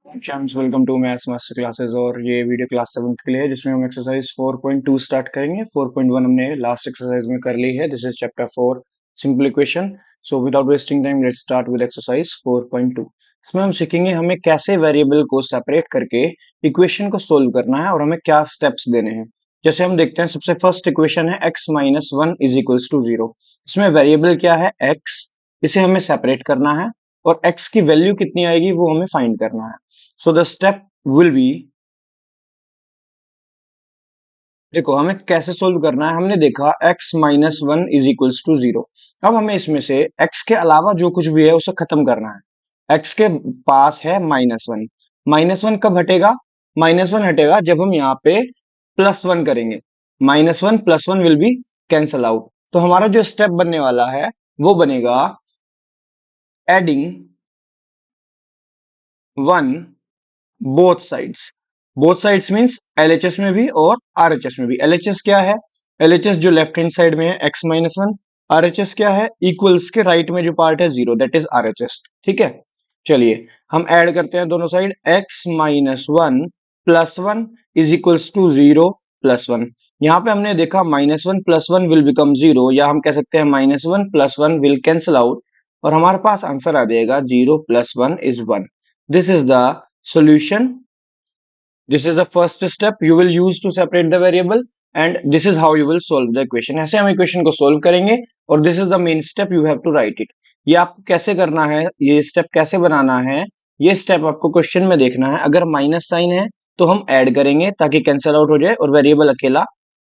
चैम्स welcome to maths master classes. और ये video class 7th के लिए है जिसमें हम एक्सरसाइज 4.2 स्टार्ट करेंगे। 4.1 हमने लास्ट एक्सरसाइज में कर ली है। This is chapter 4 simple equation. So without wasting time let's start with exercise 4.2। इसमें हम सीखेंगे हमें कैसे वेरिएबल को सेपरेट करके इक्वेशन को सोल्व करना है और हमें क्या स्टेप्स देने हैं। जैसे हम देखते हैं, सबसे फर्स्ट इक्वेशन है x minus one is equals to zero. इसमें वेरिएबल क्या है? x। इसे हमें सेपरेट करना है और x की वैल्यू कितनी आएगी वो हमें फाइंड करना है। So the step will be, देखो हमें कैसे सोल्व करना है। हमने देखा x minus one is equals to zero. अब हमें इसमें से x के अलावा जो कुछ भी है उसे खत्म करना है। x के पास है माइनस वन। माइनस वन कब हटेगा? माइनस वन हटेगा जब हम यहाँ पे प्लस वन करेंगे। Minus one plus one will be cancel out. तो हमारा जो स्टेप बनने वाला है वो बनेगा adding one both sides. Both sides means LHS में भी और आरएचएस में भी। एलएचएस क्या है? एलएचएस जो लेफ्ट हैंड साइड में है x माइनस वन। आरएचएस क्या है? इक्वल्स के राइट में जो पार्ट है जीरो, दैट इज आरएचएस। ठीक है, चलिए हम ऐड करते हैं दोनों side. x minus one plus one is equals to zero plus one. यहाँ पे हमने देखा minus one plus one will become zero, या हम कह सकते हैं minus one plus one will cancel out और हमारे पास आंसर आ जाएगा zero plus one is one. This is the solution. This is the first step you will use to separate the variable and this is how you will solve the equation. ऐसे हम equation को solve करेंगे और this is the main step you have to write it. ये आपको कैसे करना है, ये स्टेप कैसे बनाना है, ये स्टेप आपको क्वेश्चन में देखना है। अगर माइनस साइन है तो हम ऐड करेंगे ताकि कैंसिल आउट हो जाए और वेरिएबल अकेला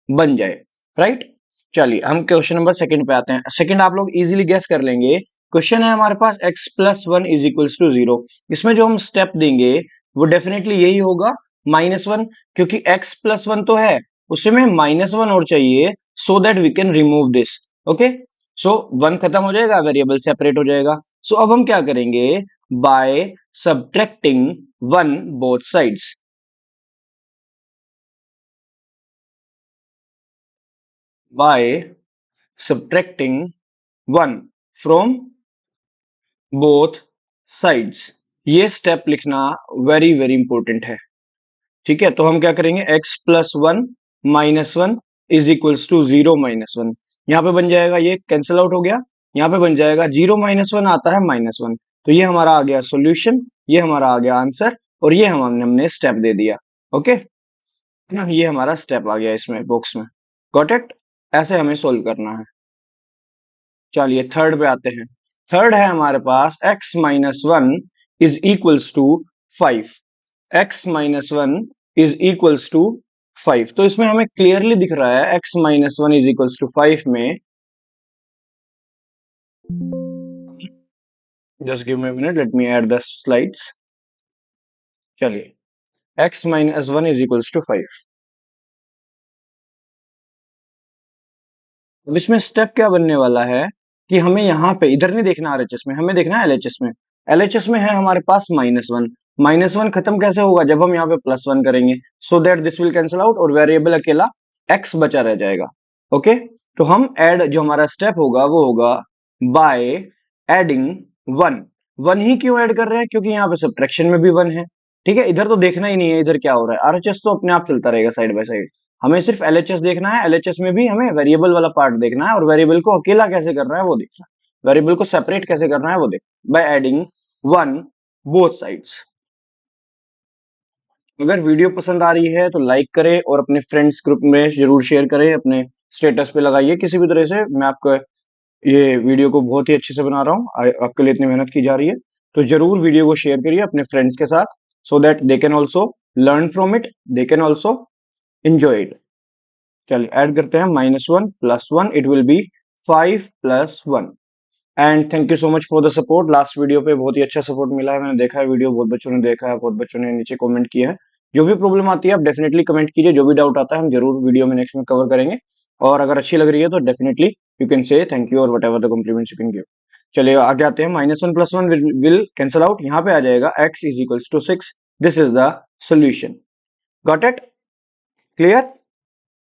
बन जाए। राइट, चलिए हम क्वेश्चन नंबर सेकंड पे आते हैं। सेकंड आप लोग इजीली गेस कर लेंगे। क्वेश्चन है हमारे पास x plus one is equals to zero. इसमें जो हम स्टेप देंगे वो डेफिनेटली यही होगा, माइनस वन। क्योंकि x प्लस वन तो है, उसमें माइनस वन और चाहिए so that we can remove this. Okay, so one खत्म हो जाएगा, वेरिएबल सेपरेट हो जाएगा। सो अब हम क्या करेंगे? By subtracting one both sides. By subtracting one from both sides. ये स्टेप लिखना वेरी वेरी इंपॉर्टेंट है। ठीक है, तो हम क्या करेंगे? x plus one minus one is equals to zero minus one. यहाँ पे बन जाएगा, ये कैंसिल आउट हो गया। यहाँ पे बन जाएगा जीरो माइनस वन आता है माइनस वन। तो ये हमारा आ गया सॉल्यूशन, ये हमारा आ गया आंसर और ये हमने स्टेप दे दिया। ओके, ये हमारा स्टेप आ गया इसमें बॉक्स में। Got it? ऐसे हमें सोल्व करना है। चलिए थर्ड पे आते हैं। थर्ड है हमारे पास x minus one is equals to five. X minus one is equals to five. तो इसमें हमें क्लियरली दिख रहा है x minus one is equals to five में, just give me minute, let me add the slides. चलिए x minus one is equals to five. अब इसमें स्टेप क्या बनने वाला है कि हमें यहाँ पे इधर नहीं देखना आरएचएस में, हमें देखना है एलएचएस में। एलएचएस में है हमारे पास माइनस वन। माइनस वन खत्म कैसे होगा? जब हम यहाँ पे प्लस वन करेंगे, so that this will cancel out और वेरिएबल अकेला एक्स बचा रह जाएगा। ओके, तो हम ऐड, जो हमारा स्टेप होगा वो होगा बाय एडिंग वन। वन ही क्यों ऐड कर रहे हैं? क्योंकि यहाँ पे सब्ट्रैक्शन में भी वन है। ठीक है, इधर तो देखना ही नहीं है इधर क्या हो रहा है। आरएचएस तो अपने आप चलता रहेगा साइड बाय साइड। हमें सिर्फ एलएचएस देखना है। एलएचएस में भी हमें वेरिएबल वाला पार्ट देखना है और वेरिएबल को अकेला कैसे करना है वो देखना है। वेरिएबल को सेपरेट कैसे करना है वो देख, by adding one both sides. अगर वीडियो पसंद आ रही है तो लाइक करें और अपने फ्रेंड्स ग्रुप में जरूर शेयर करें, अपने स्टेटस पे लगाइए किसी भी तरह से। मैं आपको ये वीडियो को बहुत ही अच्छे से बना रहा हूँ, आपके लिए इतनी मेहनत की जा रही है। तो जरूर वीडियो को शेयर करिए अपने फ्रेंड्स के साथ, so that they can also learn from it, they can also enjoy it. चलिए ऐड करते हैं minus one plus one, it will B five plus one. And thank you so much for the support. Last video पे बहुत ही अच्छा support मिला है, मैंने देखा है वीडियो, बहुत बच्चों ने देखा है, बहुत बच्चों ने नीचे कमेंट किया है। जो भी प्रॉब्लम आती है आप डेफिनेटली कमेंट कीजिए, जो भी डाउट आता है हम जरूर वीडियो में नेक्स्ट में कवर करेंगे। और अगर अच्छी लग रही है तो definitely you can say thank you और whatever the compliments you can give. चलिए आगे आते हैं। Minus one plus one will cancel out. यहाँ पे आ जाएगा x is equals to six. This is the solution. Got it? Clear?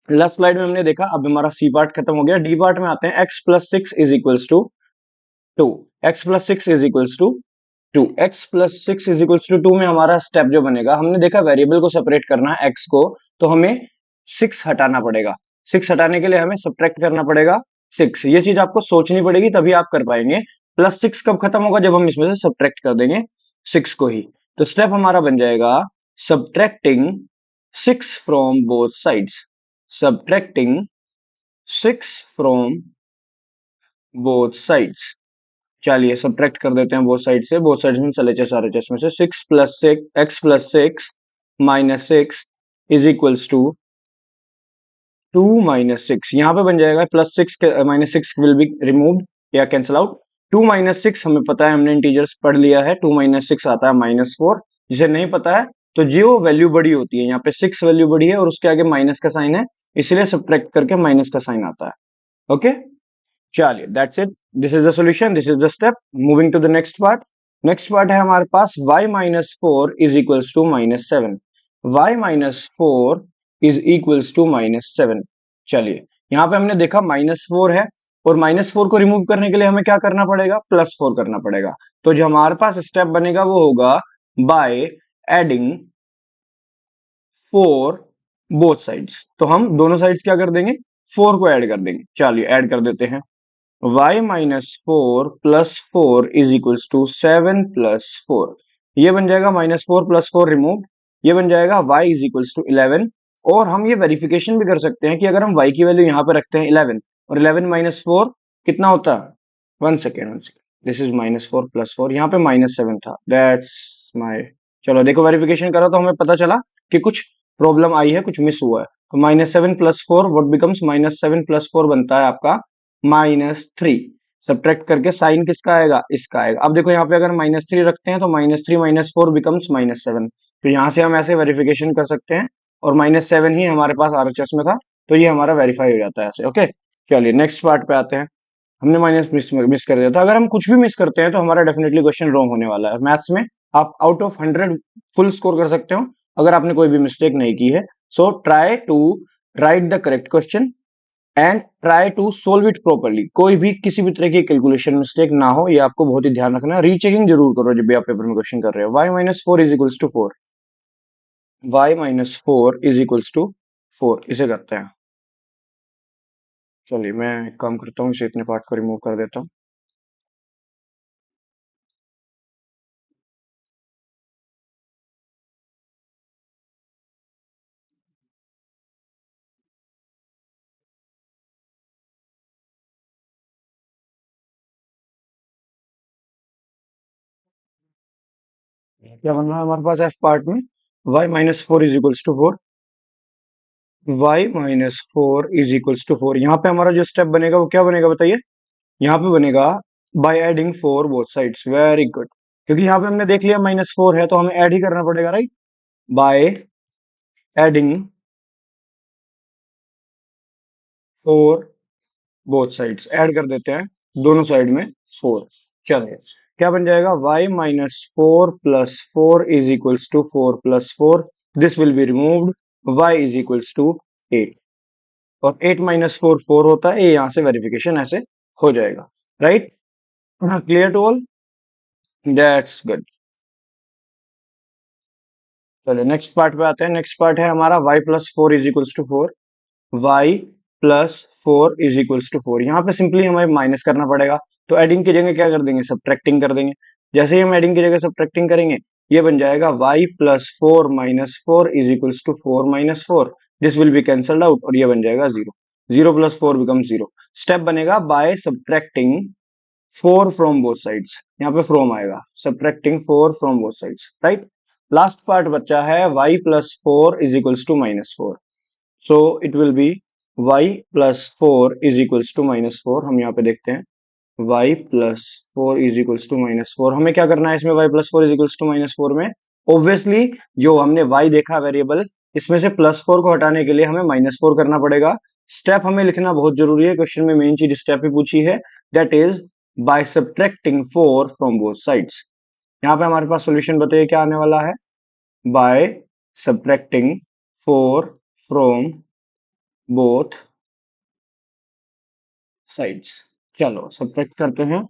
Last slide में हमने देखा, अब हमारा सी पार्ट खत्म हो गया। डी पार्ट में आते हैं। x plus six is equals to two. X plus six is equals to 2x plus 6 is equals to 2 में हमारा स्टेप जो बनेगा, हमने देखा वेरिएबल को सेपरेट करना है x को, तो हमें 6 हटाना पड़ेगा। 6 हटाने के लिए हमें सब्ट्रैक्ट करना पड़ेगा 6। ये चीज आपको सोचनी पड़ेगी, तभी आप कर पाएंगे। प्लस 6 कब खत्म होगा, जब हम इसमें से सब्ट्रैक्ट कर देंगे 6 को ही। तो स्टेप हमारा बन जाएगा subtracting 6 from both sides. Subtracting 6 from both sides. चलिए सब्ट्रैक्ट कर देते हैं बोथ साइड से। बोथ साइड में एलएचएस आरएचएस में से 6 plus 6 X plus 6 minus 6 is equals to 2 minus 6। यहाँ पे बन जाएगा plus 6 minus 6 will be removed या कैंसिल आउट। 2 माइनस 6 हमें पता है, हमने इंटीजर्स पढ़ लिया है। 2 माइनस 6 आता है -4। जिसे नहीं पता है तो जो वैल्यू बड़ी होती है, यहाँ पे 6 वैल्यू बड़ी है और उसके आगे माइनस का साइन है, इसलिए सब्ट्रैक्ट करके माइनस का साइन आता है। ओके, चलिए that's it. This is the solution, this is the step. Moving to the next part. Next part है हमारे पास y minus 4 is equals to -7। y minus 4 is equals to -7। चलिए यहाँ पे हमने देखा -4 है और -4 को रिमूव करने के लिए हमें क्या करना पड़ेगा, +4 करना पड़ेगा। तो जो हमारे पास स्टेप बनेगा वो होगा बाय एडिंग 4 बोथ साइड्स। तो हम दोनों साइड्स क्या कर देंगे, 4 को ऐड कर देंगे। चलिए ऐड कर देते हैं। y minus 4 plus 4 is equals to 7 plus 4। ये बन जाएगा -4 प्लस 4 रिमूव, ये बन जाएगा y इज इक्वल्स टू 11। और हम ये वेरिफिकेशन भी कर सकते हैं कि अगर हम y की वैल्यू यहाँ पे रखते हैं 11 और 11 माइनस 4 कितना होता है, 1 सेकेंड, दिस इज -4 प्लस 4, यहाँ पे -7 था, दैट्स माय। चलो देखो वेरिफिकेशन करा तो हमें पता चला कि कुछ प्रॉब्लम आई है, कुछ मिस हुआ है। तो -7 प्लस 4 व्हाट बिकम्स -7 प्लस 4 बनता है आपका -3। सब्ट्रैक्ट करके साइन किसका आएगा, इसका आएगा। अब देखो यहाँ पे अगर -3 रखते हैं तो -3 माइनस 4 बिकम्स -7। तो यहाँ से हम ऐसे वेरिफिकेशन कर सकते हैं और -7 ही हमारे पास आरएचएस में था, तो ये हमारा वेरीफाई हो जाता है ऐसे। ओके, चलिए नेक्स्ट पार्ट पे आते हैं। हमने माइनस मिस कर दिया था। अगर हम कुछ भी मिस करते हैं तो हमारा डेफिनेटली क्वेश्चन रॉन्ग होने वाला है। मैथ्स में आप आउट ऑफ 100 फुल स्कोर कर सकते हो अगर आपने कोई भी मिस्टेक नहीं की है। So try to write the correct question and try to solve it properly. कोई भी किसी भी तरह की कैलकुलेशन मिस्टेक ना हो, ये आपको बहुत ही ध्यान रखना है। रीचेकिंग जरूर करो जब भी आप पेपर में क्वेश्चन कर रहे हो। y minus 4 is equals to 4। y minus 4 is equals to 4, इसे करते हैं। चलिए मैं एक काम करता हूँ, इसे इतने पार्ट को रिमूव कर देता हूँ। क्या बन रहा है हमारे पास एफ पार्ट में, y minus 4 is equals to 4। y minus 4 is equals to 4। यहाँ पे हमारा जो स्टेप बनेगा वो क्या बनेगा बताइए, यहाँ पे बनेगा by adding 4 both sides. Very good, क्योंकि यहाँ पे हमने देख लिया -4 है तो हमें ऐड ही करना पड़ेगा, right. By adding 4 both sides, add कर देते हैं दोनों साइड में 4। चलिए क्या बन जाएगा, y minus 4 plus 4 is equals to 4 plus 4। This will be removed, y is equals to 8। और 8 माइनस 4 4 होता है, ये यहाँ से वेरिफिकेशन ऐसे हो जाएगा, right. Clear to all, that's good. चलिए नेक्स्ट पार्ट पे आते हैं। नेक्स्ट पार्ट है हमारा y plus 4 is equals to 4। y plus 4 is equals to 4। यहाँ पे सिंपली हमें माइनस करना पड़ेगा, तो एडिंग की जगह क्या कर देंगे, सब्ट्रैक्टिंग कर देंगे। जैसे ही हम एडिंग की जगह सब्ट्रैक्टिंग करेंगे, ये बन जाएगा y plus 4 minus 4 is equals to 4 minus 4। This will be cancelled out और ये बन जाएगा 0। 0 प्लस 4 बिकम 0। स्टेप बनेगा by subtracting 4 from both sides. यहाँ पे फ्रॉम आएगा, subtracting 4 from both sides, right. Last part बच्चा है y plus 4 is equals to -4। So it will be y plus 4 is equals to -4। हम यहाँ पे देखते हैं y plus 4 is equals to -4। हमें क्या करना है इसमें, y plus 4 is equals to -4 में ऑब्वियसली जो हमने y देखा वेरिएबल, इसमें से +4 को हटाने के लिए हमें -4 करना पड़ेगा। स्टेप हमें लिखना बहुत जरूरी है, क्वेश्चन में मेन चीज स्टेप ही पूछी है, that is by subtracting 4 from both sides. यहाँ पे हमारे पास सॉल्यूशन बताइए क्या आने वाला है, by subtracting 4 from both sides. चलो सब्ट्रैक्ट करते हैं।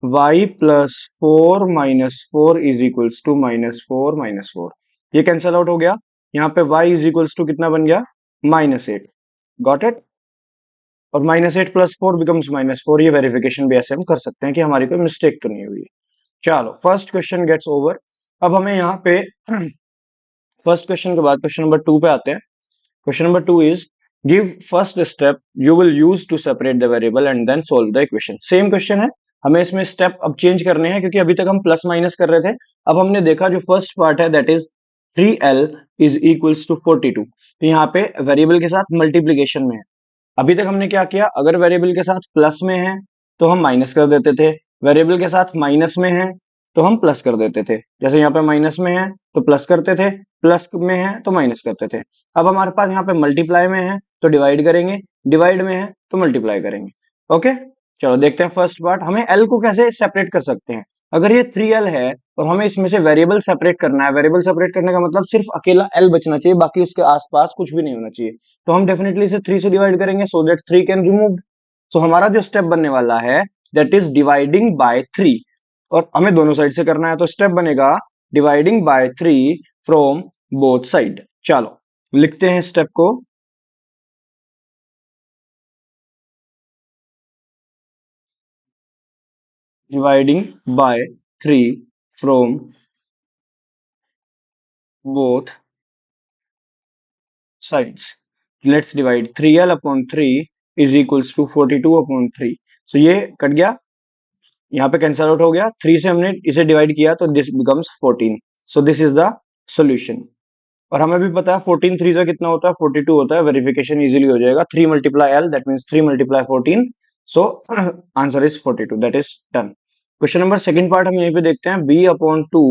y plus 4 - 4 is equals to -4 - 4। ये कैंसल आउट हो गया। यहाँ पे y इज इक्वल्स टू कितना बन गया, -8। Got it. और -8 + 4 बिकम्स -4। ये वेरिफिकेशन भी ऐसे हम कर सकते हैं कि हमारी कोई मिस्टेक तो नहीं हुई है। चलो फर्स्ट क्वेश्चन गेट्स ओवर। अब हमें यहाँ पे फर्स्ट क्वेश्चन के बाद क्वेश्चन नंबर 2 पे आते हैं। Question number 2 is give first step you will use to separate the variable and then solve the equation. Same question है, हमें इसमें स्टेप अब चेंज करने हैं क्योंकि अभी तक हम प्लस माइनस कर रहे थे। अब हमने देखा जो फर्स्ट पार्ट है that is 3l is equals to 42। तो यहाँ पे वेरिएबल के साथ मल्टीप्लीकेशन में है। अभी तक हमने क्या किया, अगर वेरिएबल के साथ प्लस में है तो हम माइनस कर देते थे, वेरिएबल के साथ माइनस में है तो हम प्लस कर देते थे। जैसे यहाँ पे माइनस में है तो प्लस करते थे, प्लस में है तो माइनस करते थे। अब हमारे पास यहाँ पे मल्टीप्लाई में है तो डिवाइड करेंगे, डिवाइड में है तो मल्टीप्लाई करेंगे। ओके, चलो देखते हैं फर्स्ट पार्ट। हमें एल को कैसे सेपरेट कर सकते हैं। अगर ये 3l है और हमें इसमें से वेरिएबल सेपरेट करना है, वेरिएबल सेपरेट करने का मतलब सिर्फ अकेला l बचना चाहिए, बाकी उसके आसपास कुछ भी नहीं होना चाहिए। तो हम डेफिनेटली इसे 3 से डिवाइड करेंगे सो दैट 3 कैन रिमूव। सो हमारा जो स्टेप बनने वाला है दैट इज डिवाइडिंग बाय 3। और हमें दोनों साइड से करना है तो स्टेप बनेगा dividing by 3 from both side. चलो लिखते हैं स्टेप को। Dividing by 3 from both sides. Let's divide 3l upon 3 is equals to 42 upon 3. So ये कट गया, यहाँ पे कैंसल आउट हो गया। 3 से हमने इसे डिवाइड किया तो this becomes 14। So this is the solution. और हमें भी पता है 14 3 से कितना होता है, 42 होता है। वेरिफिकेशन इजीली हो जाएगा। 3 multiply l that means 3 multiply 14। So answer is 42, that is done. Question number second part हम यहीं पे देखते हैं। b upon 2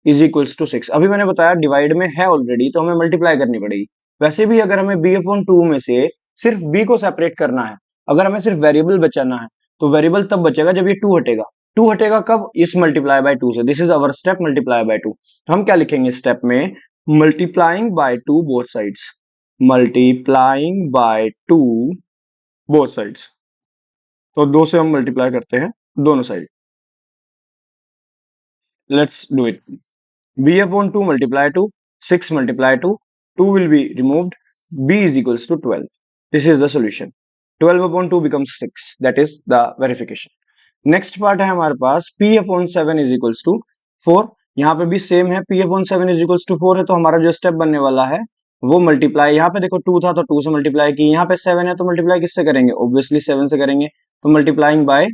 is equals to 6। अभी मैंने बताया डिवाइड में है ऑलरेडी तो हमें मल्टीप्लाई करनी पड़ेगी। वैसे भी अगर हमें b अपॉन 2 में से सिर्फ b को सेपरेट करना है, अगर हमें सिर्फ वेरिएबल बचाना है तो वेरिएबल तब बचेगा जब ये 2 हटेगा। 2 हटेगा कब, इस मल्टीप्लाई बाय 2 से। This is our step multiply by 2। तो हम क्या लिखेंगे स्टेप में, multiplying by 2 both sides, multiplying by 2 both sides। तो 2 से हम मल्टीप्लाई करते हैं दोनों side. Let's do it. b upon 2 multiply 2, 6 multiply 2, 2 will be removed, b is equals to 12। this is the solution। 12 upon 2 becomes 6, that is the verification। Next part है हमारे पास p upon 7 is equals to 4। यहाँ पे भी same है, p upon 7 is equals to 4 है तो हमारा जो स्टेप बनने वाला है वो मल्टीप्लाई, यहाँ पे देखो 2 था तो 2 से मल्टीप्लाई की, यहाँ पे 7 है तो मल्टीप्लाई किससे करेंगे, ऑब्वियसली 7 से करेंगे। तो मल्टीप्लाइंग बाय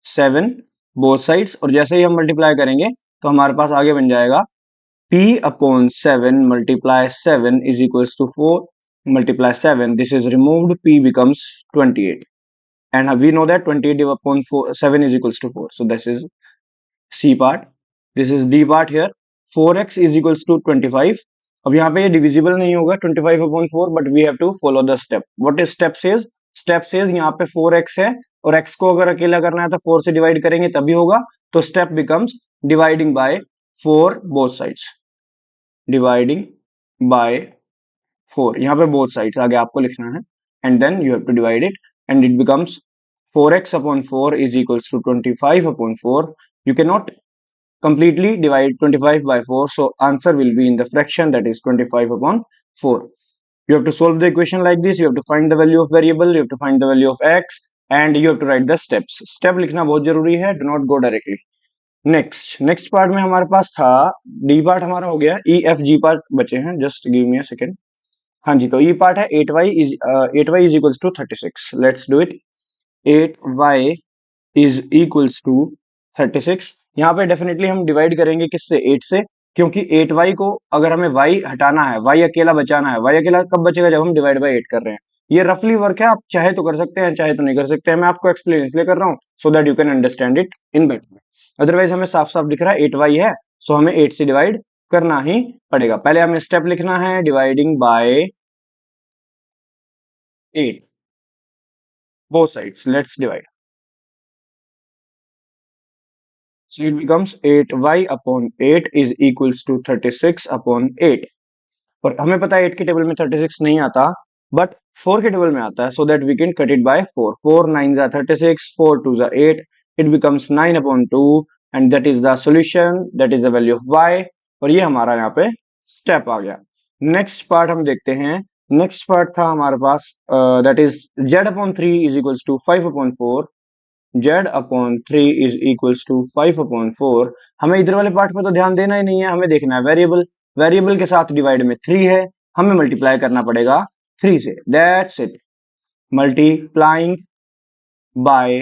7 बोथ साइड्स। और जैसे ही हम मल्टीप्लाई करेंगे तो हमारे पास आगे बन जाएगा p upon 7 multiply 7 is equals to 4 multiply 7, this is removed, p becomes 28। and we know that 28 upon 7 is equals to 4, so this is C part। this is D part here। 4x is equals to 25। अब यहाँ पे ये divisible नहीं होगा 25 upon 4, but we have to follow the step। what is step says, step says यहाँ पे 4x है और x को अगर अकेला करना है तो 4 से डिवाइड करेंगे तभी होगा। तो step becomes dividing by 4 both sides, dividing by 4। यहाँ पे बोथ साइड्स आगे आपको लिखना है and then you have to divide it and it becomes 4x upon 4 is equals to 25 upon 4। You cannot completely divide 25 by 4, so answer will be in the fraction that is 25 upon 4। You have to solve the equation like this। You have to find the value of variable, you have to find the value of x and you have to write the steps। step लिखना बहुत जरूरी है, do not go directly। Next part में हमारे पास था D part हमारा हो गया, ई एफ जी पार्ट बचे हैं। Just give me a second. हाँ जी, तो ई पार्ट है 8y is equals to 36। Let's do it. 8y is equals to 36। यहाँ पे डेफिनेटली हम डिवाइड करेंगे किससे, 8 से, क्योंकि 8y को अगर हमें y हटाना है, y अकेला बचाना है। y अकेला कब बचेगा, जब हम डिवाइड बाय 8 कर रहे हैं। ये रफली वर्क है, आप चाहे तो कर सकते हैं चाहे तो नहीं कर सकते हैं। मैं आपको एक्सप्लेन इसलिए कर रहा हूँ so that you can understand it in better. Otherwise हमें साफ साफ दिख रहा है 8y है, सो हमें 8 से डिवाइड करना ही पड़ेगा। पहले हमें स्टेप लिखना है dividing by 8 both sides. Let's divide. So it becomes 8y upon 8 is equals to 36 upon 8। और हमें पता है 8 के टेबल में 36 नहीं आता, बट 4 के टेबल में आता है, so that we can cut it by 4। 4 9 जा 36, 4 2 जा 8, it becomes 9/2 and that is the solution, that is the value of y। और ये हमारा यहाँ पे स्टेप आ गया। नेक्स्ट पार्ट हम देखते हैं। नेक्स्ट पार्ट था हमारे पास that is z/3 is equals to 5/4। z/3 is equals to 5/4। हमें इधर वाले पार्ट में तो ध्यान देना ही नहीं है, हमें देखना है वेरिएबल। वेरिएबल के साथ डिवाइड में 3 है, हमें मल्टीप्लाई करना पड़ेगा 3 से, that's it. Multiplying by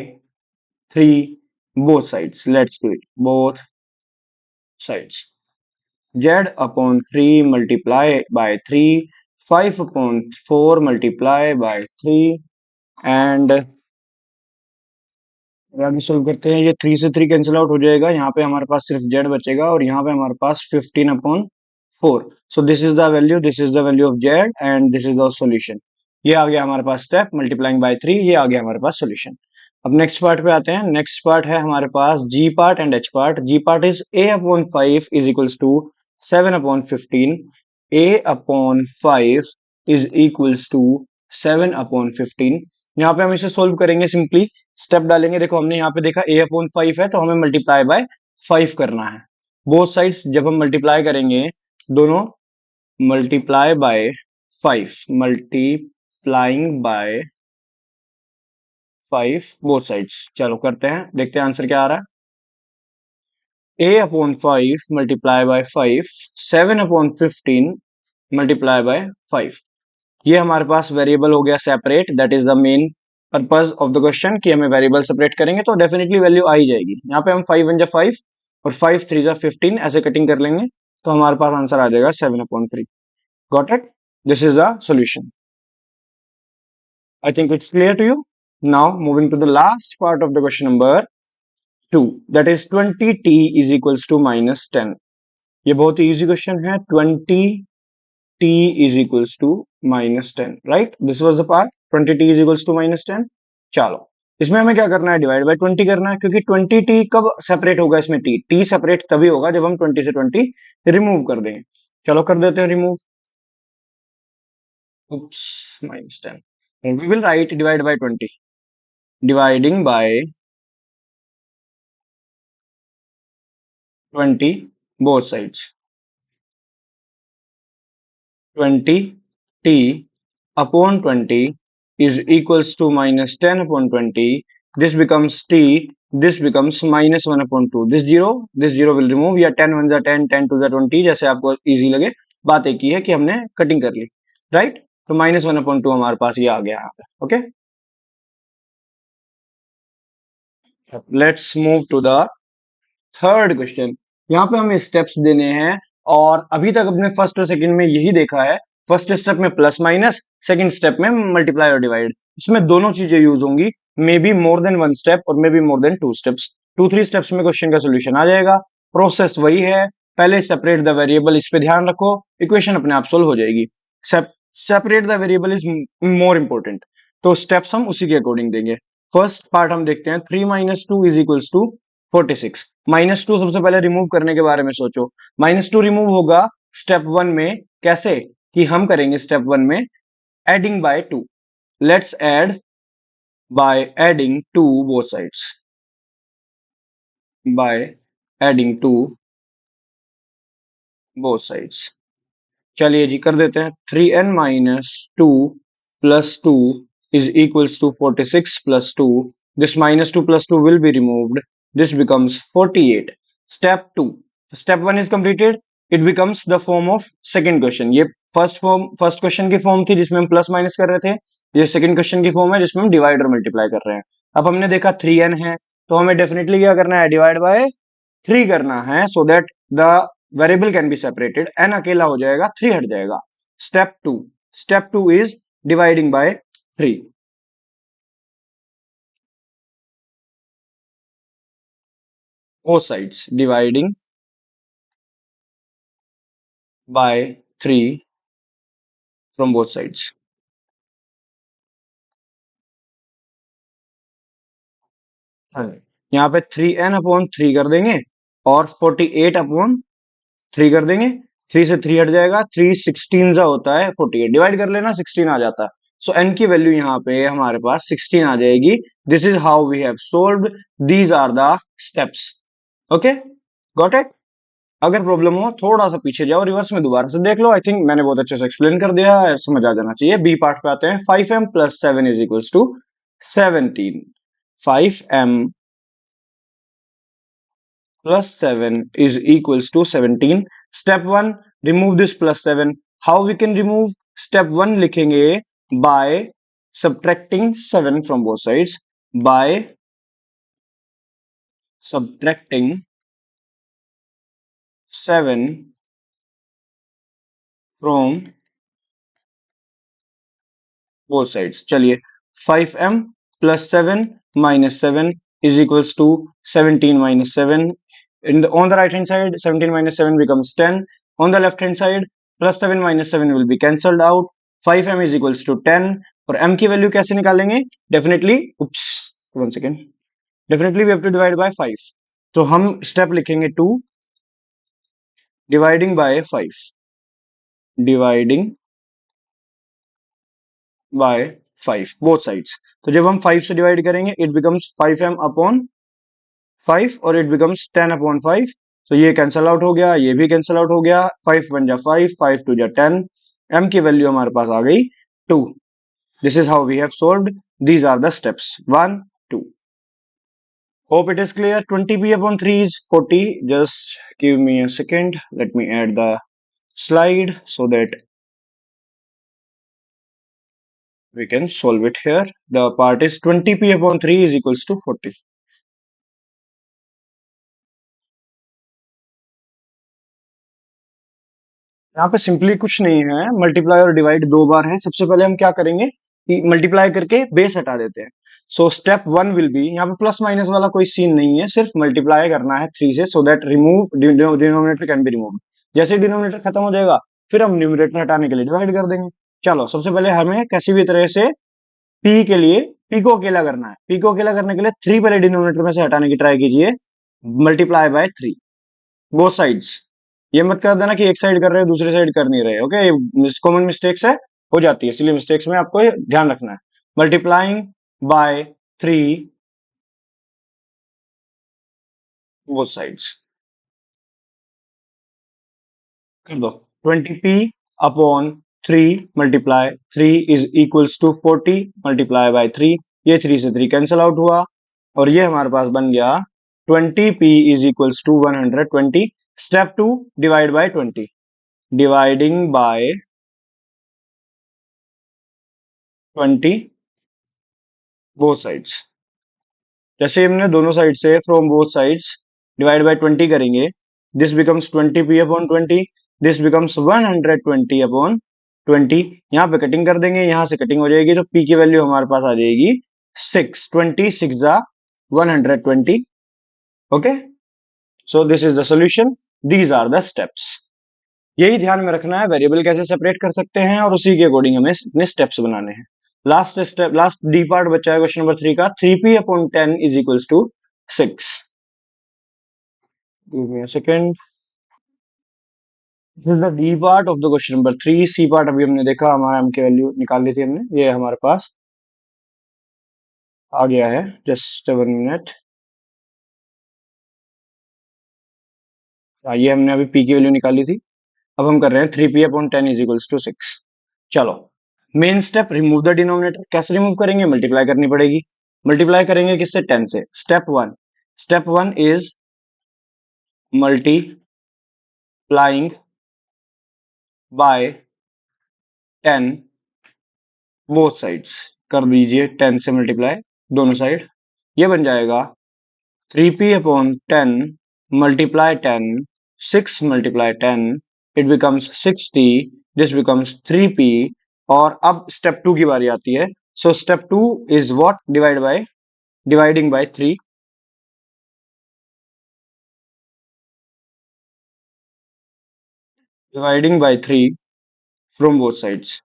3 both sides, let's do it, both sides। z/3 multiply by 3, 5/4 multiply by 3 and आगे सोल्व करते हैं। ये 3 से 3 कैंसिल आउट हो जाएगा, यहाँ पे हमारे पास सिर्फ z बचेगा और यहाँ पे हमारे पास 15/4। सो this is the value, this is the value of z and this is the solution. ये आ गया हमारे पास स्टेप मल्टीप्लाइंग बाय 3, ये आ गया हमारे पास सॉल्यूशन। अब नेक्स्ट पार्ट पे आते हैं। नेक्स्ट पार्ट है हमारे पास g part and h part. g part is a/5 is equals to 7/15। a/5 is equals to 7/15। यहाँ पे हम इसे सोल्व करेंगे, सिंपली स्टेप डालेंगे। देखो हमने यहाँ पे देखा a/5 है तो हमें मल्टीप्लाई बाय 5 करना है। बोथ साइड्स जब हम मल्टीप्लाई करेंगे, दोनों multiply by 5, multiplying by 5 both sides. चलो करते हैं, देखते हैं आंसर क्या आ रहा है। a/5 multiply by 5, 7/15 multiply by 5। ये हमारे पास वेरिएबल हो गया separate, that is the main purpose of the question कि हमें वेरिएबल सेपरेट करेंगे तो डेफिनेटली वैल्यू आ ही जाएगी। यहाँ पे हम 5 1 5 और 5 3 15 ऐसे कटिंग कर लेंगे तो हमारे पास आंसर आ जाएगा 7/3। Got it? This is the solution. I think it's clear to you. Now moving to the last part of the question number 2, that is 20t is equals to -10। ये बहुत ही इजी क्वेश्चन है। 20t is equals to -10, right? This was the part 20t is equals to -10। चलो इसमें हमें क्या करना है, divide by 20 करना है, क्योंकि 20t कब सेपरेट होगा इसमें, t सेपरेट तभी होगा जब हम 20 से 20 रिमूव कर देंगे। चलो कर देते हैं remove. Oops, -10 and we will write divide by 20, dividing by 20 both sides। 20t upon 20 is equals to -10/20। This becomes t, this becomes -1/2। this zero will remove, या 10 1 10, 10 2 20, जैसे आपको इजी लगे। बात एक ही है कि हमने कटिंग कर ली, राइट? तो -1/2 हमारे पास ये आ गया यहाँ पे। Okay, let's move to the third question. यहाँ पे हमें स्टेप्स देने हैं और अभी तक अपने फर्स्ट और सेकंड में यही देखा है। फर्स्ट स्टेप में प्लस माइनस, सेकंड स्टेप में मल्टीप्लाई और डिवाइड। इसमें दोनों चीजें यूज होंगी, may be more than 1 step और may be more than 2 steps. 2 3 steps में क्वेश्चन का सोल्यूशन आ जाएगा। प्रोसेस वही है, पहले सेपरेट द वेरिएबल, इस पे ध्यान रखो, इक्वेशन अपने आप सोल्व हो जाएगी। Separate the variable is more important, तो स्टेप्स हम उसी के अकॉर्डिंग देंगे। फर्स्ट पार्ट हम देखते हैं। 3 - 2 इज इक्वल्स टू 46। -2 सबसे पहले रिमूव करने के बारे में सोचो। -2 रिमूव होगा स्टेप 1 में, कैसे कि हम करेंगे स्टेप 1 में adding by 2। Let's add by adding 2 both sides, by adding 2 both sides. चलिए जी कर देते हैं। 3n - 2 + 2 is equals to 46 + 2। This -2 + 2 will be removed, this becomes 48। Step 2, step 1 is completed, it becomes the form of second question। ये first question की form थी जिसमें हम प्लस माइनस कर रहे थे, ये सेकंड क्वेश्चन की फॉर्म है जिसमें हम डिवाइड और मल्टीप्लाई कर रहे हैं। अब हमने देखा 3n है तो हमें डेफिनेटली क्या करना है, डिवाइड बाय 3 करना है, so that the variable can be separated. n अकेला हो जाएगा, 3 हट जाएगा। Step 2 is dividing by 3। both sides, dividing by 3 from both sides। यहाँ पे 3n/3 कर देंगे और 48/3 कर देंगे। 3 से 3 हट जाएगा, 3 16 होता है 48, डिवाइड कर लेना 16 आ जाता है। सो n की वैल्यू यहाँ पे हमारे पास 16 आ जाएगी। This is how we have solved, these are the steps. Okay, got it. अगर प्रॉब्लम हो थोड़ा सा पीछे जाओ, रिवर्स में दोबारा से देख लो। आई थिंक मैंने बहुत अच्छे से एक्सप्लेन कर दिया है, समझ आ जाना चाहिए। बी पार्ट पे आते हैं। 5m plus 7 is equals to 17। 5m plus 7 is equals to 17. Step 1, remove this plus 7. How we can remove? Step 1 लिखेंगे by subtracting 7 from both sides. By subtracting 7 from both sides. चलिए, 5m plus 7 minus 7 is equals to 17 minus 7. On the right hand side, 17 minus 7 becomes 10. On the left hand side, plus 7 minus 7 will be cancelled out. 5m is equals to 10. और m की value कैसे निकालेंगे? Definitely, oops, 1 second, definitely we have to divide by 5. तो हम step लिखेंगे 2, dividing by 5, dividing by 5 both sides. तो जब हम 5 से डिवाइड करेंगे, इट बिकम्स 5m अपॉन 5 और इट बिकम्स 10 अपॉन 5। तो ये कैंसल आउट हो गया, ये भी कैंसल आउट हो गया। 5 1 जा 5, 5 2 जा 10। m की वैल्यू हमारे पास आ गई 2। This is how we have solved, these are the steps 1 2। Hope it is clear. 20p upon 3 is 40. Just give me a second. Let me add the slide so that we can solve it here. The part is 20p upon 3 is equals to 40. यहाँ पे simply कुछ नहीं है, multiply और divide दो बार है। सबसे पहले हम क्या करेंगे कि मल्टीप्लाई करके बेस हटा देते हैं। सो स्टेप 1 विल बी, यहाँ पे प्लस माइनस वाला कोई सीन नहीं है, सिर्फ मल्टीप्लाई करना है 3 से, so that remove denominator can be remove. जैसे डिनोमिनेटर खत्म हो जाएगा, फिर हम न्यूमरेटर हटाने के लिए डिवाइड कर देंगे। चलो, सबसे पहले हमें किसी भी तरह से पी के लिए पी को अकेला करना है। पी को अकेला करने के लिए 3 पहले डिनोमिनेटर में से हटाने की ट्राई कीजिए, मल्टीप्लाई बाय 3 बोथ साइड्स। ये मत कर देना कि एक साइड कर रहे हो दूसरी साइड कर नहीं रहे। ओके, कॉमन मिस्टेक्स है, हो जाती है, इसलिए मिस्टेक्स में आपको ध्यान रखना है। मल्टीप्लाइंग बाय 3 बोथ साइड्स, कर दो। 20p upon 3 multiply 3 is equals to 40 multiply by 3। ये 3 से 3 कैंसल आउट हुआ और ये हमारे पास बन गया 20p is equals to 120। Step 2, divide by 20, dividing by 20 both sides. जैसे हमने दोनों साइड से from both sides divide by 20 करेंगे, this becomes 20p upon 20, this becomes 120 upon 20। यहाँ पे कटिंग कर देंगे, यहाँ से कटिंग हो जाएगी, तो p की वैल्यू हमारे पास आ जाएगी 6। 20 6 जा 120। Okay, so this is the solution, these are the steps. यही ध्यान में रखना है, वेरिएबल कैसे सेपरेट कर सकते हैं और उसी के अकॉर्डिंग हमें अपने स्टेप्स बनाने हैं। Last step, last D part बचा है क्वेश्चन नंबर 3 का। 3p upon 10 is equals to 6। Give me a second. This is the D part of the question number 3। C part अभी हमने देखा, हमारा m की वैल्यू निकाल ली थी हमने, ये हमारे पास आ गया है। Just 1 minute. ये हमने अभी p की वैल्यू निकाली थी। अब हम कर रहे हैं 3p upon 10 is equals to 6। चलो, main step, remove the denominator. कैसे रिमूव करेंगे? मल्टीप्लाई करनी पड़ेगी। मल्टीप्लाई करेंगे किससे? 10 से। Step one is multiplying by 10 both sides. कर दीजिए 10 से मल्टीप्लाई दोनों साइड, ये बन जाएगा 3p upon 10 multiply 10, 6 multiply 10, it becomes 60, this becomes 3p। और अब स्टेप 2 की बारी आती है। So step 2 is what? Dividing by 3। Dividing by 3 from both sides,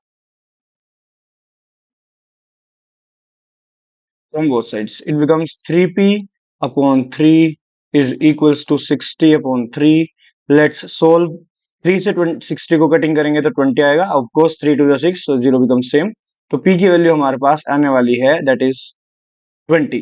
from both sides. It becomes 3p upon 3 is equals to 60 upon 3. Let's solve. 3 से 60 को cutting करेंगे तो 20 आएगा। Of course 3 to the 6, so 0 becomes same. तो p की value हमारे पास आने वाली है दैट इज 20।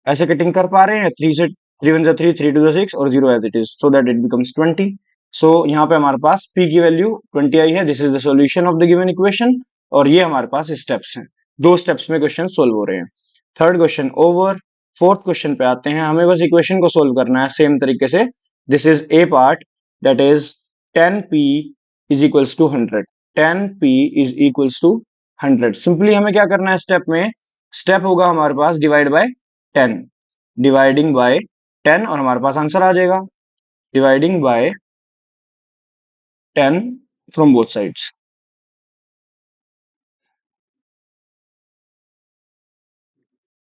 ऐसे कटिंग कर पा रहे हैं, 3 से 3 वन 3, 3 टू 6 और 0 as it is, so that it becomes 20। So यहाँ पे हमारे पास p की वैल्यू 20 आई है। This is the solution of the given equation. और ये हमारे पास स्टेप्स हैं, 2 स्टेप्स में क्वेश्चन सोल्व हो रहे हैं। Third question over. Fourth question पे आते हैं, हमें बस इक्वेशन को सोल्व करना है सेम तरीके से। This is A part that is 10p is equals to 100। 10p is equals to 100। Simply हमें क्या करना है स्टेप में, स्टेप होगा हमारे पास डिवाइड बाय 10, डिवाइडिंग बाय 10 और हमारे पास आंसर आ जाएगा। Dividing by 10 from both sides.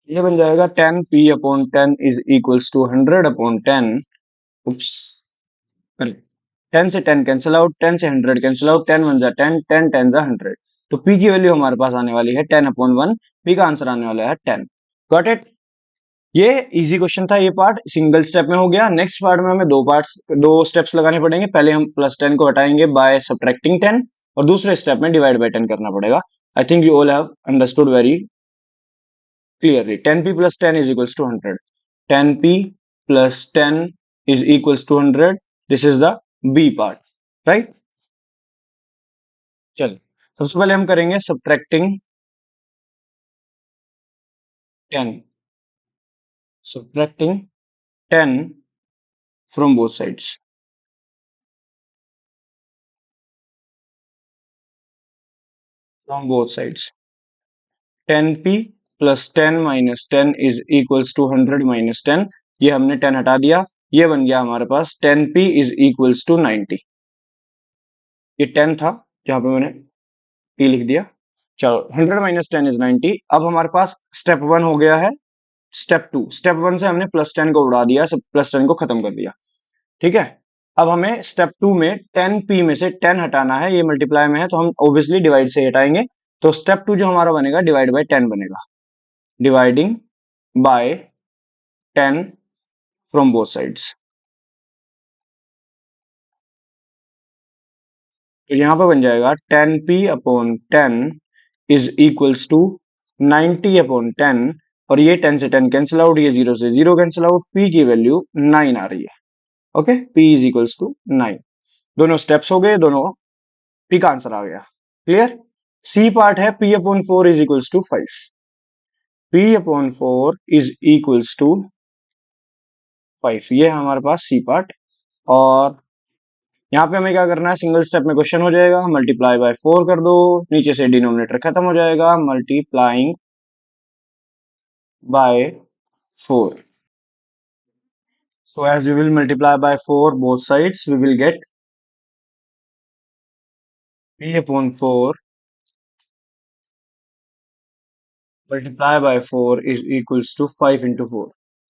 ये बन जाएगा 10p upon 10 is equals to 100 upon 10। Oops, 10 से 10 कैंसिल आउट, 10 से 100 कैंसिल आउट, 10 वन जा 10, 10 10 जा 100। तो p की वैल्यू हमारे पास आने वाली है 10 अपॉन 1। p का आंसर आने वाला है 10। Got it. ये इजी क्वेश्चन था, ये पार्ट सिंगल स्टेप में हो गया। नेक्स्ट पार्ट में हमें दो स्टेप्स लगाने पड़ेंगे। पहले हम +10 को हटाएंगे बाय सब्ट्रैक्टिंग 10 और दूसरे स्टेप में डिवाइड बाय 10 करना पड़ेगा। I think you all have understood very clearly. 10p plus 10 is equals to 100। 10p plus 10 is equals to 100। This is the b part, right? चल, सबसे पहले हम करेंगे subtracting 10, subtracting 10 from both sides, from both sides। 10p plus 10 minus 10 is equals to 100 minus 10। ये हमने 10 हटा दिया, ये बन गया हमारे पास 10p is equals to 90। ये 10 था जहां पे मैंने p लिख दिया। चलो, 100 माइनस 10 इज 90। अब हमारे पास स्टेप 1 हो गया है। स्टेप 2, स्टेप 1 से हमने +10 को उड़ा दिया, सब +10 को खत्म कर दिया। ठीक है। अब हमें स्टेप 2 में 10p में से 10 हटाना है, ये मल्टीप्लाई में है तो हम ऑब्वियसली डिवाइड से हटाएंगे। तो स्टेप 2 जो हमारा बनेगा डिवाइड बाय 10 बनेगा। Dividing by 10 from both sides. तो यहां पर बन जाएगा 10p upon 10 is equals to 90 upon 10। और ये 10 से 10 कैंसिल आउट, ये 0 से 0 कैंसिल आउट, p की वैल्यू 9 आ रही है। Okay, p is equals to 9। दोनों स्टेप्स हो गए, दोनों p का आंसर आ गया। क्लियर। c पार्ट है p upon 4 is equals to 5। p upon 4 is equals to 5, ये है हमारे पास c पार्ट। और यहाँ पे हमें क्या करना है, सिंगल स्टेप में क्वेश्चन हो जाएगा, मल्टीप्लाई बाय 4 कर दो, नीचे से डिनोमिनेटर खत्म हो जाएगा, multiplying by 4। So as we will multiply by 4 both sides, we will get p upon 4 multiply by 4 is equals to 5 into 4।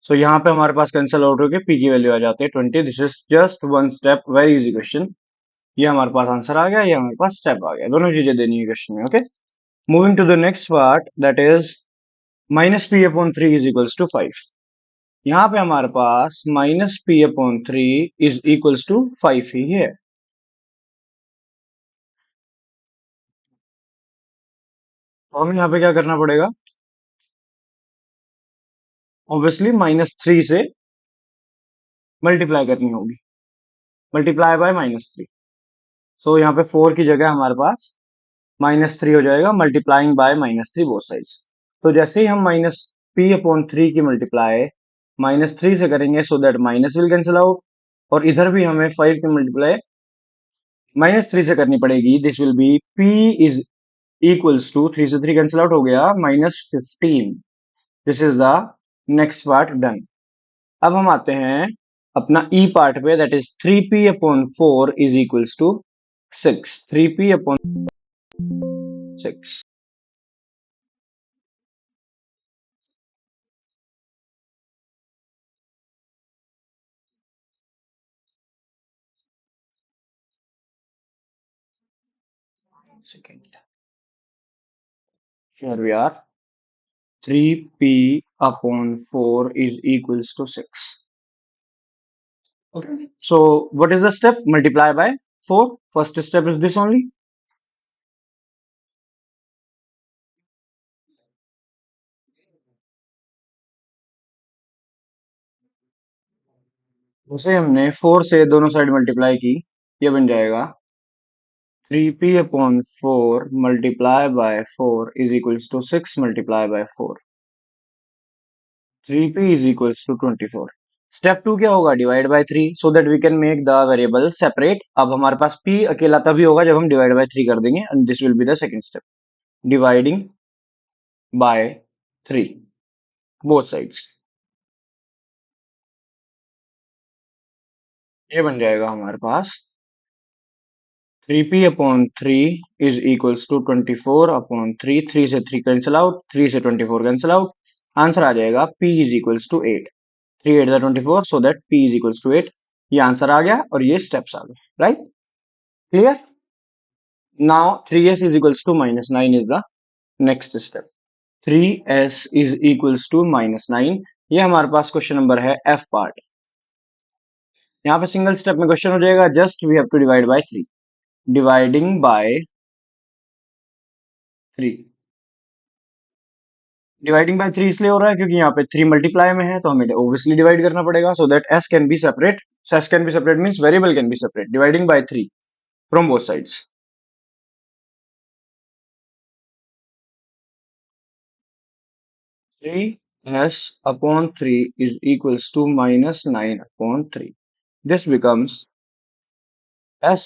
So यहाँ पे हमारे पास कैंसिल आउट होकर p की वैल्यू आ जाती है 20। This is just one step, very easy question. ये हमारे पास आंसर आ गया, ये हमारे पास स्टेप आ गया, दोनों चीजें देनी है क्वेश्चन में। Okay, moving to the next part that is -p upon 3 is equals to 5। यहाँ पे हमारे पास -p upon 3 is equals to 5 ही है। तो हमें यहाँ पे क्या करना पड़ेगा, ऑब्वियसली -3 से मल्टीप्लाई करनी होगी, मल्टीप्लाई बाय -3। सो यहाँ पे 4 की जगह हमारे पास -3 हो जाएगा, मल्टीप्लाइंग बाय -3 बोथ साइड्स। तो जैसे ही हम -p/3 की मल्टीप्लाई -3 से करेंगे, so that minus will cancel out. और इधर भी हमें 5 की मल्टीप्लाई -3 से करनी पड़ेगी। This will be p is equals to 3 से 3 कैंसिल आउट हो गया, -15। This is the next part done. अब हम आते हैं अपना ई पार्ट पे, that is 3p upon 4 is equals to 6। 3p upon 6। Second, here we are, 3p upon 4 is equals to 6। Okay, so what is the step? Multiply by 4। First step is this only, उसे हमने 4 से दोनों side multiply की, ये बन जाएगा 3p/4 multiply by 4 is equals to 6 multiply by 4। 3p is equals to 24। Step 2 क्या होगा? Divide by 3 so that we can make the variable separate. अब हमारे पास p अकेला तभी होगा जब हम डिवाइड बाय 3 कर देंगे, and this will be the second step, dividing by 3 both sides. ये बन जाएगा हमारे पास 3p/3 इज इक्वल्स टू 24/3। 3 से 3 कैंसिल आउट, 3 से 24 कैंसिल आउट, आंसर आ जाएगा p is equals to 8। 3 8 24, so that p is equals to 8। ये आंसर आ गया और ये स्टेप्स आ गए, right? Clear? Now 3s is equals to -9 is the next step. 3s is equals to -9, ये हमारे पास क्वेश्चन नंबर है f पार्ट। यहाँ पे सिंगल स्टेप में क्वेश्चन हो जाएगा, just we have to divide by 3। Dividing by 3, dividing by 3 इसलिए हो रहा है क्योंकि यहाँ पे 3 मल्टीप्लाई में है, तो हमें ऑब्वियसली डिवाइड करना पड़ेगा, so that s can be separate. s can be separate means variable can be separate. Dividing by 3 from both sides. 3s/3 is equals to -9/3। This becomes s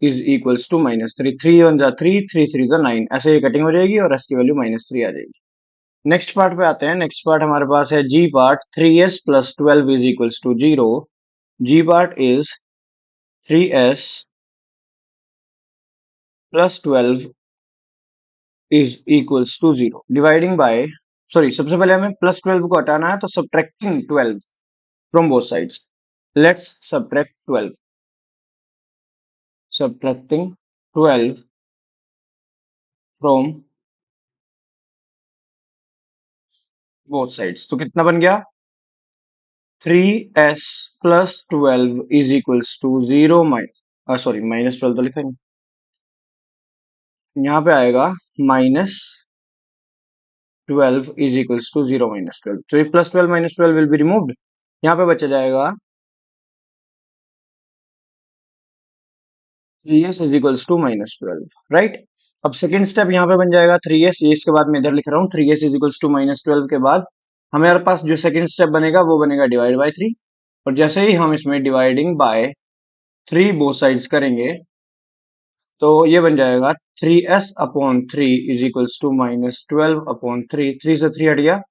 is equals to -3। 3 1 जा 3, 3 3 जा 9, ऐसे ही cutting हो जाएगी और s की value -3 आ जाएगी। Next part पे आते हैं। नेक्स्ट पार्ट हमारे पास है g part. 3s plus 12 is equals to 0। g part is 3s plus 12 is equals to 0। Dividing by, sorry, सबसे पहले हमें प्लस 12 को हटाना है, तो subtracting 12 from both sides. Let's subtract 12। subtracting 12 from both sides, तो कितना बन गया? 3s plus 12 is equals to 0 sorry -12 तो लिखा नहीं, यहाँ पे आएगा -12 इज इक्वल्स टू 0 -12। तो ये +12 -12 विल बी रिमूव्ड, यहाँ पे बचा जाएगा 3s is equals to -12, right? अब सेकेंड स्टेप यहाँ पे बन जाएगा 3s, ये इसके बाद मैं इधर लिख रहा हूँ 3s इज इक्वल्स टू -12 के बाद हमारे पास जो सेकेंड स्टेप बनेगा वो बनेगा डिवाइड बाय 3। और जैसे ही हम इसमें डिवाइडिंग बाय 3 बोथ साइड्स करेंगे, तो ये बन जाएगा 3s/3 इज इक्वल्स टू -12/3। 3 से 3 हट गया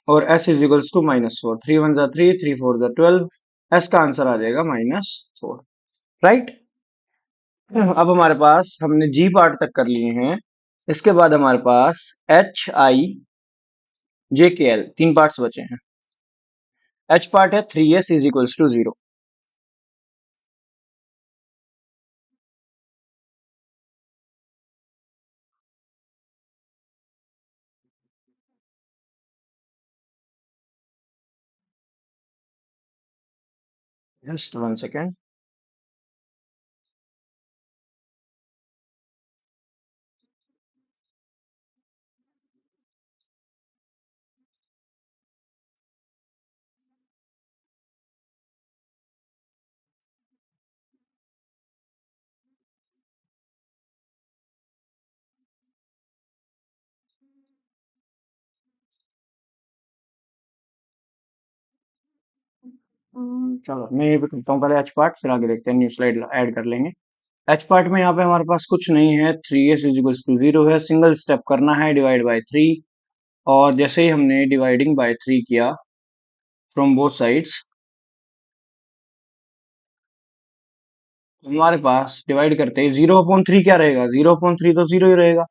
और s इज इक्वल्स टू -4। 3 1 जा 3, 3 4 जा 12, s का आंसर आ जाएगा -4, राइट? अब हमारे पास हमने जी पार्ट तक कर लिए हैं। इसके बाद हमारे पास एच आई जे के एल 3 पार्ट्स बचे हैं। एच पार्ट है 3s is equals to 0। Just 1 second. चलो मैं ये भी करता हूँ पहले एच पार्ट, फिर आगे देखते हैं, न्यू स्लाइड ऐड कर लेंगे। एच पार्ट में यहाँ पे हमारे पास कुछ नहीं है, 3s इज इक्वल्स टू 0 है। सिंगल स्टेप करना है, डिवाइड बाय 3। और जैसे ही हमने डिवाइडिंग बाय 3 किया फ्रॉम बोथ साइड्स, हमारे पास डिवाइड करते ही 0/3 क्या रहेगा? 0/3 तो 0 ही रहेगा,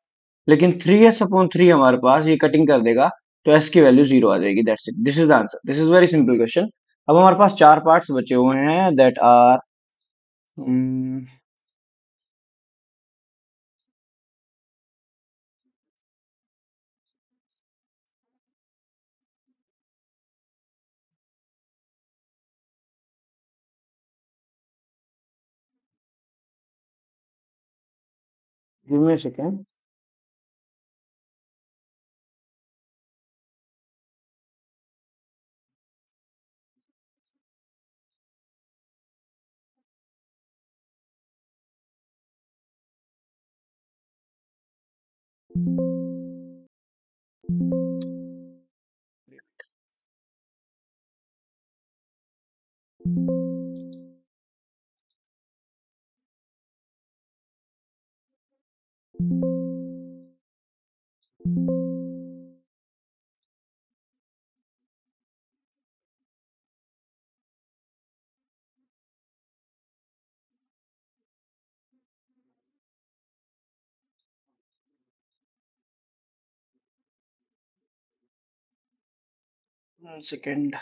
लेकिन 3s/3 हमारे पास ये कटिंग कर देगा, तो s की वैल्यू 0 आ जाएगी। That's it, this is the answer. This is very simple question. अब हमारे पास 4 पार्ट्स बचे हुए हैं, that are give me a second. Second.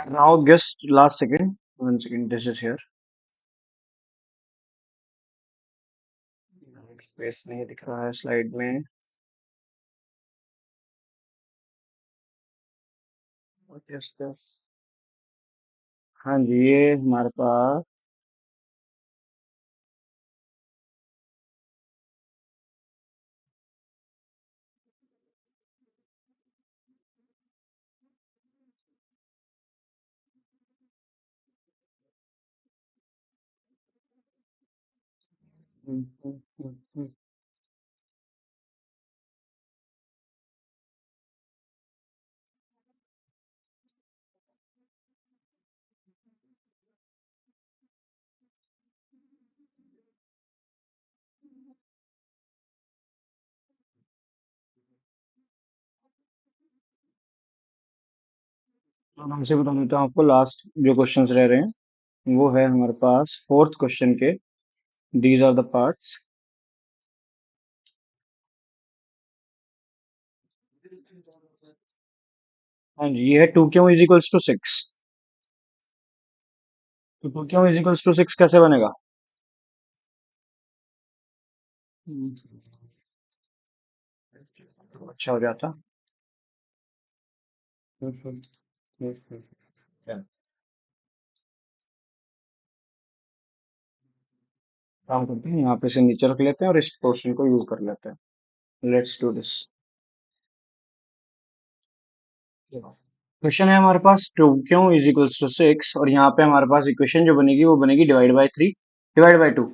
Now just last second, 1 second, this is here. Space नहीं दिख रहा है स्लाइड में। What is this? हाँ जी, ये हमारे पास हम्म, हम्म, हम्म, हम्म। तो हमसे बता देता हूँ आपको, लास्ट जो क्वेश्चंस रह रहे हैं वो है हमारे पास फोर्थ क्वेश्चन के। These are the parts. हाँ जी, ये है 2q इज इक्वल्स टू 6। तो 2q इज इक्वल्स टू 6 कैसे बनेगा? हम्म, तो अच्छा हो जाता। हम्म, हम्म। क्या काम करते हैं, यहाँ पे से नीचे रख लेते हैं और इस पोर्शन को यूज कर लेते हैं। Let's do this. क्वेश्चन है हमारे पास 2q इज इक्वल्स टू 6, और यहाँ पे हमारे पास इक्वेशन जो बनेगी वो बनेगी डिवाइड बाय 3 डिवाइड बाय 2।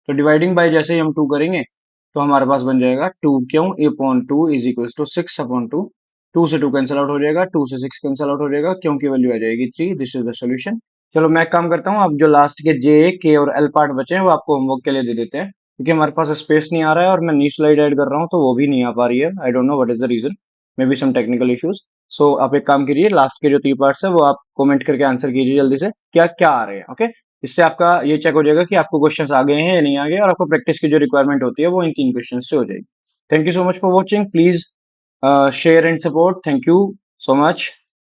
तो डिवाइडिंग बाय जैसे ही हम 2 करेंगे तो हमारे पास बन जाएगा 2q upon 2 is equals to 6 upon 2। 2 से 2 कैंसिल आउट हो जाएगा, 2 से 6 कैंसिल आउट हो जाएगा, क्यों की वैल्यू आ जाएगी 3। This is the solution. चलो मैं एक काम करता हूँ, आप जो लास्ट के जे के और एल पार्ट बचे हैं वो आपको होमवर्क के लिए दे देते हैं, क्योंकि हमारे पास स्पेस नहीं आ रहा है और मैं न्यू स्लाइड ऐड कर रहा हूँ तो वो भी नहीं आ पा रही है। I don't know what is the reason, may be some technical issues. So आप एक काम करिए, लास्ट के जो 3 पार्ट्स है वो आप कमेंट करके आंसर कीजिए जल्दी से, क्या क्या आ रहे हैं। ओके, इससे आपका ये चेक हो जाएगा कि आपको क्वेश्चंस आ गए हैं या नहीं आ गए, और आपको प्रैक्टिस की जो रिक्वायरमेंट होती है वो इन 3 क्वेश्चन से हो जाएगी। Thank you so much for watching. Please share and support. Thank you so much.